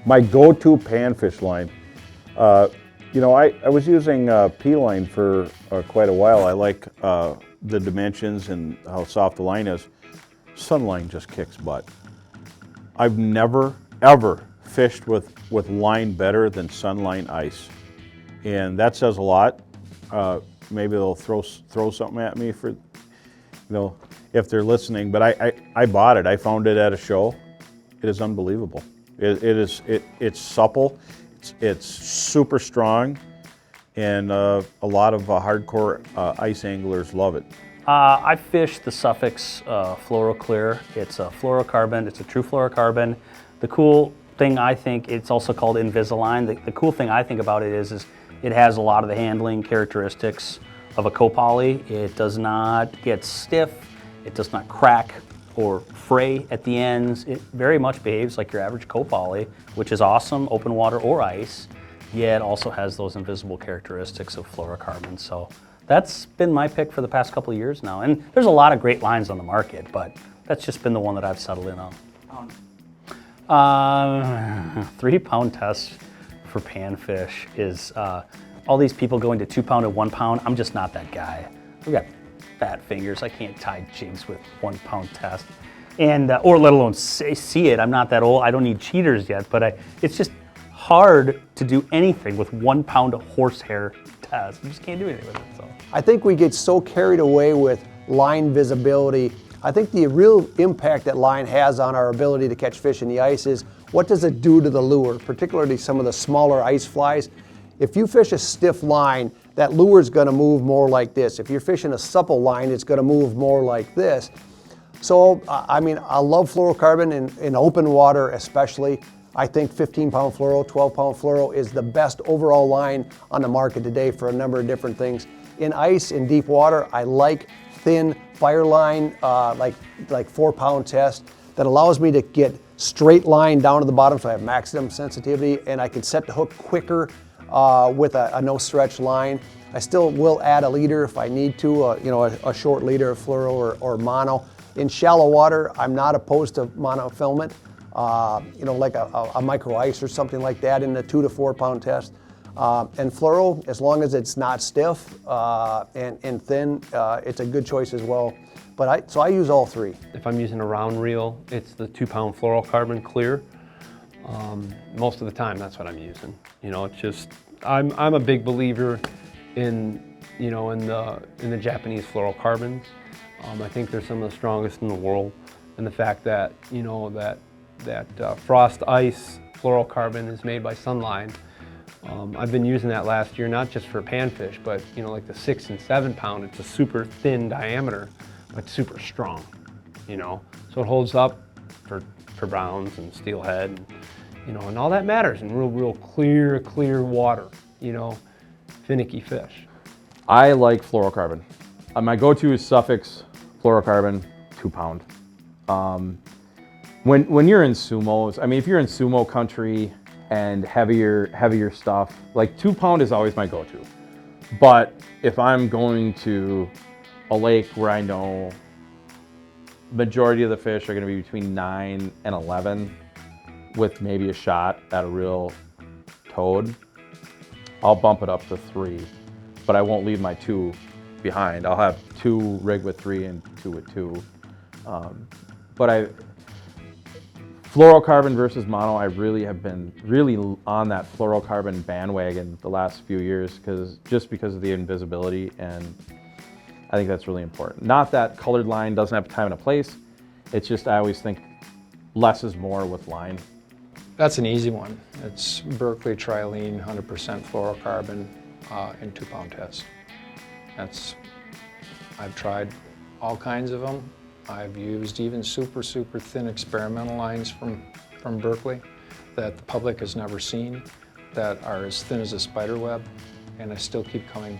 My go-to panfish line. You know, I was using P-line for quite a while. I like the dimensions and how soft the line is. Sunline just kicks butt. I've never, ever fished with line better than Sunline ice. And that says a lot. Maybe they'll throw something at me for, you know, if they're listening, but I bought it. I found it at a show. It is unbelievable. It's supple, it's super strong, and a lot of hardcore ice anglers love it. I fish the Suffix Fluoroclear. It's a fluorocarbon. It's a true fluorocarbon. The cool thing, I think, it's also called Invisalign. The cool thing I think about it is it has a lot of the handling characteristics of a copoly. It does not get stiff. It does not crack or fray at the ends. It very much behaves like your average copoly, which is awesome, open water or ice, yet also has those invisible characteristics of fluorocarbon. So that's been my pick for the past couple of years now. And there's a lot of great lines on the market, but that's just been the one that I've settled in on. 3-pound test for panfish is all these people going to 2-pound and 1-pound. I'm just not that guy. I've got fat fingers. I can't tie jigs with 1-pound test, and or let alone see it. I'm not that old. I don't need cheaters yet, but it's just hard to do anything with 1-pound horsehair test. You just can't do anything with it. So I think we get so carried away with line visibility. I think the real impact that line has on our ability to catch fish in the ice is what does it do to the lure, particularly some of the smaller ice flies. If you fish a stiff line, that lure is going to move more like this. If you're fishing a supple line, it's going to move more like this. So, I mean, I love fluorocarbon in open water especially. I think 15-pound fluoro, 12-pound fluoro is the best overall line on the market today for a number of different things. In ice, in deep water, I like thin fire line, like 4-pound test that allows me to get straight line down to the bottom so I have maximum sensitivity and I can set the hook quicker with a no stretch line. I still will add a leader if I need to, you know, a short leader of fluoro or mono. In shallow water, I'm not opposed to monofilament, you know, like a micro ice or something like that in the 2 to 4-pound test. And fluoro, as long as it's not stiff and thin, it's a good choice as well. But so I use all three. If I'm using a round reel, it's the 2-pound fluorocarbon clear. Most of the time, that's what I'm using. You know, it's just I'm a big believer in, you know, in the Japanese fluorocarbons. I think they're some of the strongest in the world, and the fact that, you know, that frost ice fluorocarbon is made by Sunline. I've been using that last year, not just for panfish, but, you know, like the 6 and 7-pound. It's a super thin diameter, but super strong. You know, so it holds up for browns and steelhead, and, you know, and all that matters in real clear water. You know, finicky fish. I like fluorocarbon. My go-to is Suffix fluorocarbon 2-pound. When you're in sumos, I mean, if you're in sumo country and heavier stuff, like 2-pound is always my go-to. But if I'm going to a lake where I know majority of the fish are going to be between 9 and 11 with maybe a shot at a real toad, I'll bump it up to 3, but I won't leave my 2 behind. I'll have 2 rigged with 3 and 2 with 2. But fluorocarbon versus mono, I really have been on that fluorocarbon bandwagon the last few years because of the invisibility, and I think that's really important. Not that colored line doesn't have a time and a place. It's just I always think less is more with line. That's an easy one. It's Berkeley Trilene 100% fluorocarbon in 2-pound test. I've tried all kinds of them. I've used even super thin experimental lines from Berkeley that the public has never seen, that are as thin as a spider web, and I still keep coming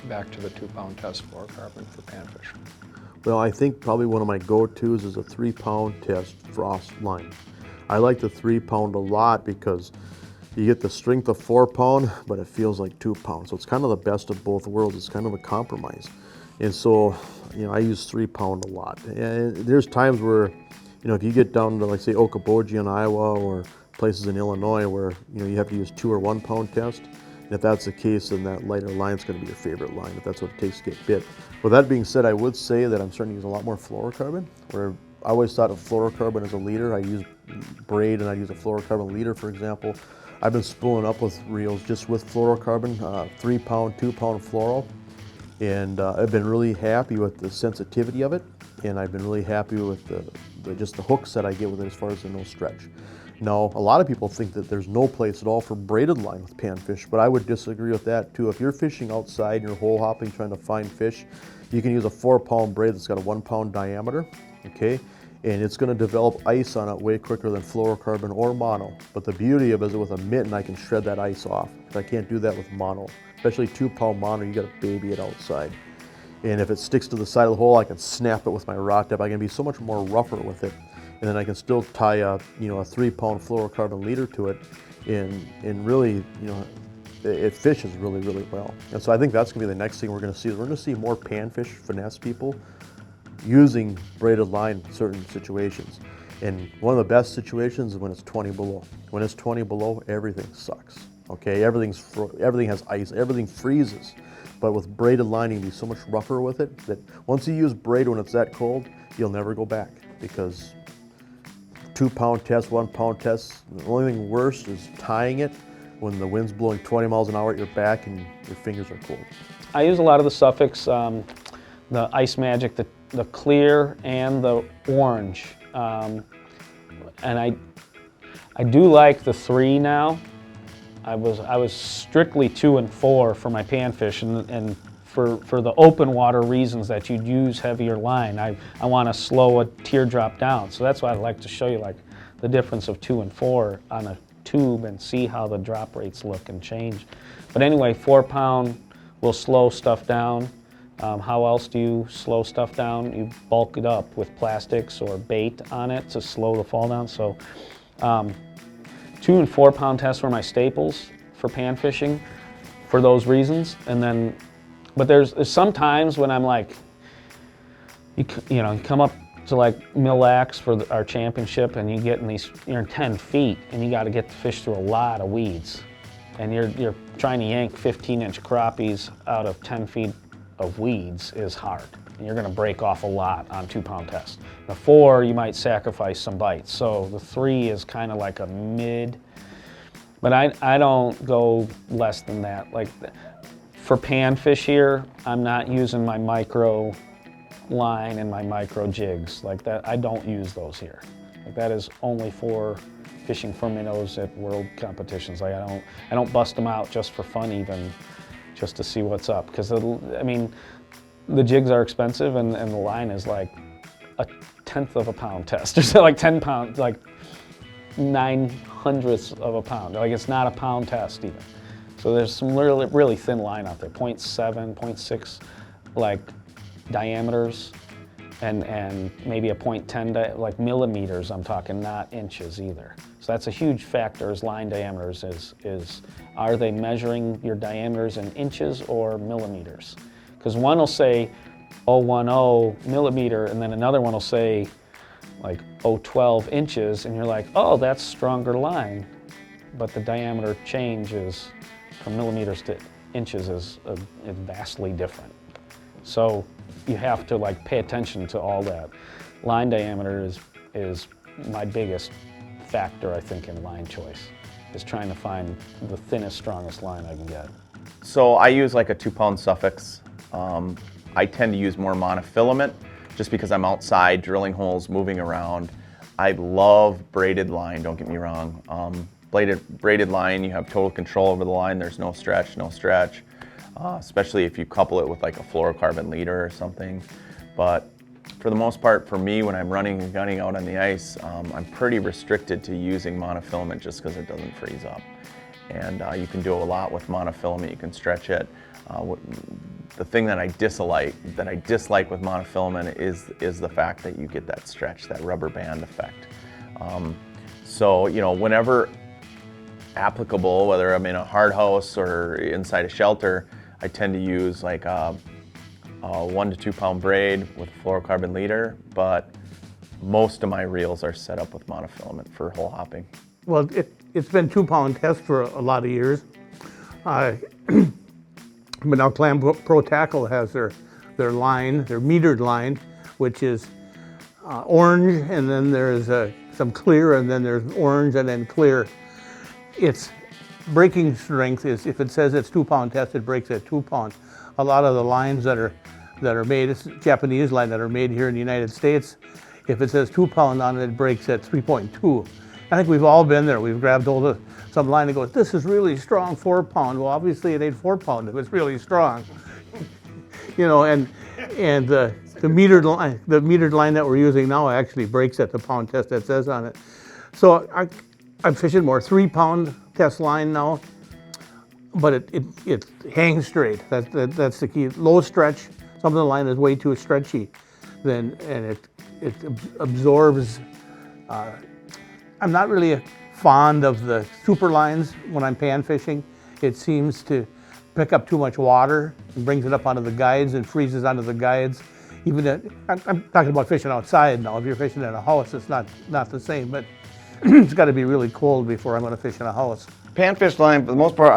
back to the 2-pound test fluorocarbon for panfish. Well, I think probably one of my go-tos is a 3-pound test frost line. I like the 3-pound a lot because you get the strength of 4-pound, but it feels like 2-pound. So it's kind of the best of both worlds. It's kind of a compromise. And so, you know, I use 3-pound a lot. And there's times where, you know, if you get down to, like, say, Okoboji in Iowa or places in Illinois where you have to use 2 or 1 pound test. And if that's the case, then that lighter line is going to be your favorite line if that's what it takes to get bit. With that being said, I would say that I'm starting to use a lot more fluorocarbon. Where I always thought of fluorocarbon as a leader. I use braid and I use a fluorocarbon leader, for example. I've been spooling up with reels just with fluorocarbon, 3 pound, 2 pound fluoro. And I've been really happy with the sensitivity of it, and I've been really happy with just the hooks that I get with it as far as the no stretch. Now, a lot of people think that there's no place at all for braided line with panfish, but I would disagree with that too. If you're fishing outside and you're hole hopping trying to find fish, you can use a 4 pound braid that's got a 1 pound diameter, okay? And it's going to develop ice on it way quicker than fluorocarbon or mono. But the beauty of it is with a mitten, I can shred that ice off. I can't do that with mono. Especially 2 pound mono, you got to baby it outside. And if it sticks to the side of the hole, I can snap it with my rod tip. I can be so much more rougher with it. And then I can still tie a 3 pound fluorocarbon leader to it, and really, it fishes really, really well. And so I think that's going to be the next thing we're going to see. We're going to see more panfish finesse people using braided line in certain situations. And one of the best situations is when it's 20 below. When it's 20 below, everything sucks. Okay, everything has ice, everything freezes. But with braided line, you can be so much rougher with it that once you use braid when it's that cold, you'll never go back, because 2 pound test, 1 pound test, the only thing worse is tying it when the wind's blowing 20 miles an hour at your back and your fingers are cold. I use a lot of the Suffix, the Ice Magic, the clear and the orange. And I do like the 3 now. I was strictly 2 and 4 for my panfish, and for the open water reasons that you'd use heavier line. I want to slow a teardrop down. So that's why I'd like to show you like the difference of 2 and 4 on a tube and see how the drop rates look and change. But anyway, 4 pound will slow stuff down. How else do you slow stuff down? You bulk it up with plastics or bait on it to slow the fall down. So 2 and 4 pound tests were my staples for pan fishing for those reasons. And then, but there's some times when I'm like, you come up to like Mille Lacs for our championship, and you get in these, you're in 10 feet, and you got to get the fish through a lot of weeds, and you're trying to yank 15-inch crappies out of 10 feet of weeds is hard, and you're going to break off a lot on 2 pound test. The 4, you might sacrifice some bites, so the 3 is kind of like a mid, but I don't go less than that. Like for panfish here, I'm not using my micro line and my micro jigs like that. I don't use those here. Like that is only for fishing for minnows at world competitions. Like I don't bust them out just for fun, even just to see what's up, because I mean the jigs are expensive, and the line is like 1/10 of a pound test, or so, like 10 pounds, like 9/100ths of a pound. Like it's not a pound test even. So there's some really thin line out there, 0.7, 0.6 like diameters, and maybe a 0.10 like millimeters. I'm talking, not inches either. So that's a huge factor, is line diameters. Is are they measuring your diameters in inches or millimeters? Because one will say 0.10 millimeter, and then another one will say like 0.12 inches, and you're like, oh, that's stronger line. But the diameter change is from millimeters to inches is vastly different. So you have to like pay attention to all that. Line diameter is my biggest factor, I think, in line choice, is trying to find the thinnest, strongest line I can get. So I use like a 2 pound Suffix. I tend to use more monofilament just because I'm outside drilling holes, moving around. I love braided line, don't get me wrong. Braided line, you have total control over the line. There's no stretch, especially if you couple it with like a fluorocarbon leader or something. But for the most part, for me, when I'm running and gunning out on the ice, I'm pretty restricted to using monofilament just because it doesn't freeze up. And you can do a lot with monofilament. You can stretch it. The thing that I dislike with monofilament is the fact that you get that stretch, that rubber band effect. So whenever applicable, whether I'm in a hard house or inside a shelter, I tend to use like a 1 to 2 pound braid with a fluorocarbon leader, but most of my reels are set up with monofilament for hole hopping. Well, it's been 2-pound test for a lot of years. But now Clam Pro Tackle has their line, their metered line, which is orange, and then there's some clear, and then there's orange, and then clear. Its breaking strength is, if it says it's 2-pound test, it breaks at 2 pounds. A lot of the lines that are made, it's Japanese line that are made here in the United States, if it says 2 pound on it, it breaks at 3.2. I think we've all been there. We've grabbed hold of some line and goes, this is really strong, 4 pound. Well, obviously it ain't 4 pound if it's really strong. You know, and the metered line that we're using now actually breaks at the pound test that says on it. So I'm fishing more 3-pound test line now, but it hangs straight. That's the key. Low stretch. Some of the line is way too stretchy, and it absorbs. I'm not really fond of the super lines when I'm pan fishing. It seems to pick up too much water and brings it up onto the guides and freezes onto the guides. I'm talking about fishing outside now. If you're fishing in a house, it's not the same, but it's got to be really cold before I'm going to fish in a house. Panfish line, for the most part,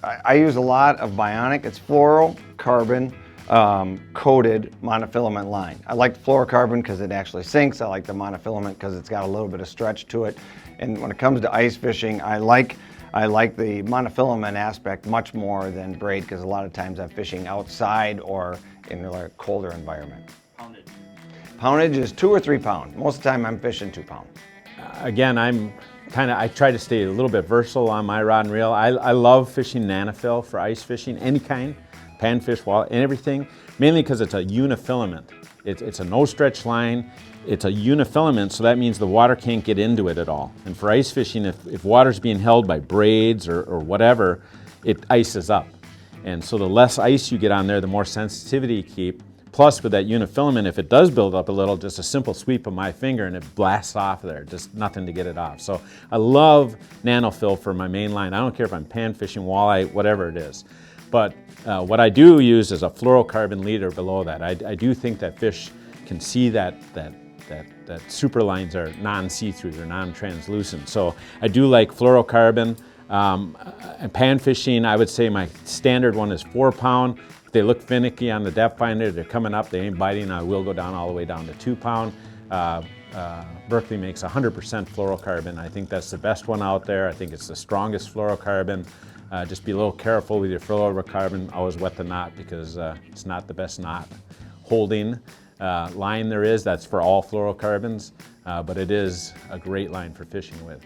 I use a lot of Bionic. It's fluorocarbon coated monofilament line. I like the fluorocarbon because it actually sinks. I like the monofilament because it's got a little bit of stretch to it. And when it comes to ice fishing, I like the monofilament aspect much more than braid, because a lot of times I'm fishing outside or in a colder environment. Poundage. Poundage is 2 or 3 pound. Most of the time I'm fishing 2 pound. Again, I try to stay a little bit versatile on my rod and reel. I love fishing nanofill for ice fishing, any kind, panfish, walleye, and everything, mainly because it's a unifilament. It's a no-stretch line. It's a unifilament, so that means the water can't get into it at all. And for ice fishing, if water's being held by braids or whatever, it ices up. And so the less ice you get on there, the more sensitivity you keep. Plus, with that unifilament, if it does build up a little, just a simple sweep of my finger and it blasts off there, just nothing to get it off. So I love nanofill for my main line. I don't care if I'm pan fishing, walleye, whatever it is. But what I do use is a fluorocarbon leader below that. I do think that fish can see that super lines are non-see-through, they're non-translucent. So I do like fluorocarbon. Pan fishing, I would say my standard one is 4 pound. If they look finicky on the depth finder, they're coming up, they ain't biting, I will go down all the way down to 2 pound. Berkley makes 100% fluorocarbon. I think that's the best one out there. I think it's the strongest fluorocarbon. Just be a little careful with your fluorocarbon. Always wet the knot, because it's not the best knot holding line there is. That's for all fluorocarbons, but it is a great line for fishing with.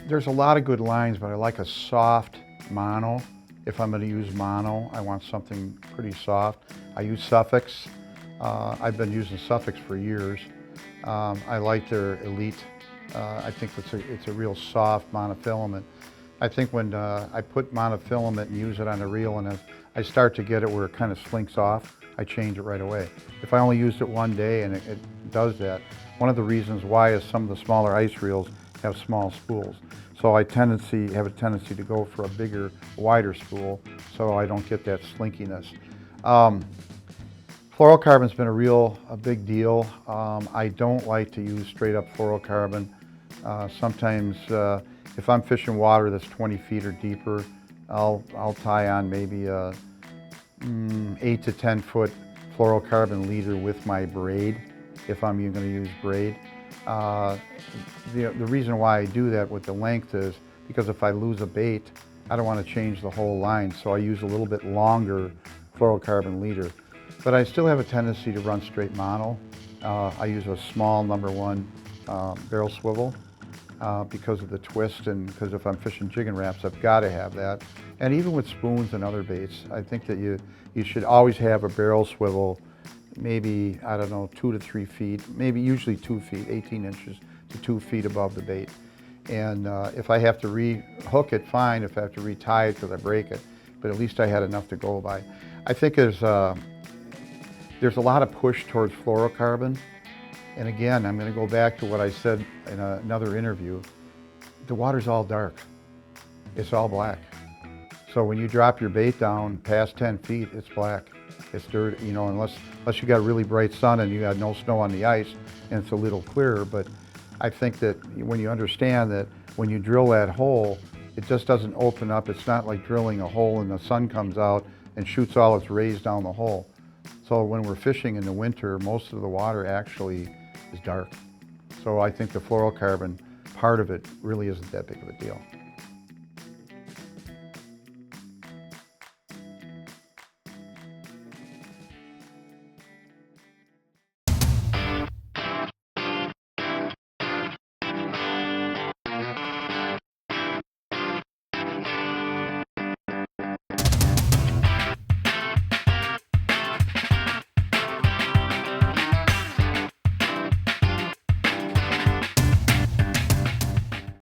There's a lot of good lines, but I like a soft mono. If I'm going to use mono, I want something pretty soft. I use Suffolks. I've been using Suffolks for years. I like their Elite. I think it's a real soft monofilament. I think when I put monofilament and use it on a reel, and if I start to get it where it kind of slinks off, I change it right away. If I only used it one day and it does that, one of the reasons why is some of the smaller ice reels have small spools. So I have a tendency to go for a bigger, wider spool so I don't get that slinkiness. Fluorocarbon's been a big deal. I don't like to use straight up fluorocarbon. Sometimes if I'm fishing water that's 20 feet or deeper, I'll tie on maybe a 8 to 10 foot fluorocarbon leader with my braid, if I'm even going to use braid. The reason why I do that with the length is because if I lose a bait, I don't want to change the whole line, so I use a little bit longer fluorocarbon leader. But I still have a tendency to run straight mono. I use a small #1 barrel swivel because of the twist, and because if I'm fishing jigging Raps, I've got to have that. And even with spoons and other baits, I think that you should always have a barrel swivel, maybe, I don't know, 2 to 3 feet, maybe usually 2 feet, 18 inches to 2 feet above the bait. And if I have to re-hook it, fine. If I have to re-tie it because I break it, but at least I had enough to go by. I think there's a lot of push towards fluorocarbon. And again, I'm going to go back to what I said in another interview. The water's all dark. It's all black. So when you drop your bait down past 10 feet, it's black. It's dirt, you know, unless you got really bright sun and you got no snow on the ice and it's a little clearer. But I think that when you understand that when you drill that hole, it just doesn't open up. It's not like drilling a hole and the sun comes out and shoots all its rays down the hole. So when we're fishing in the winter, most of the water actually is dark. So I think the fluorocarbon part of it really isn't that big of a deal.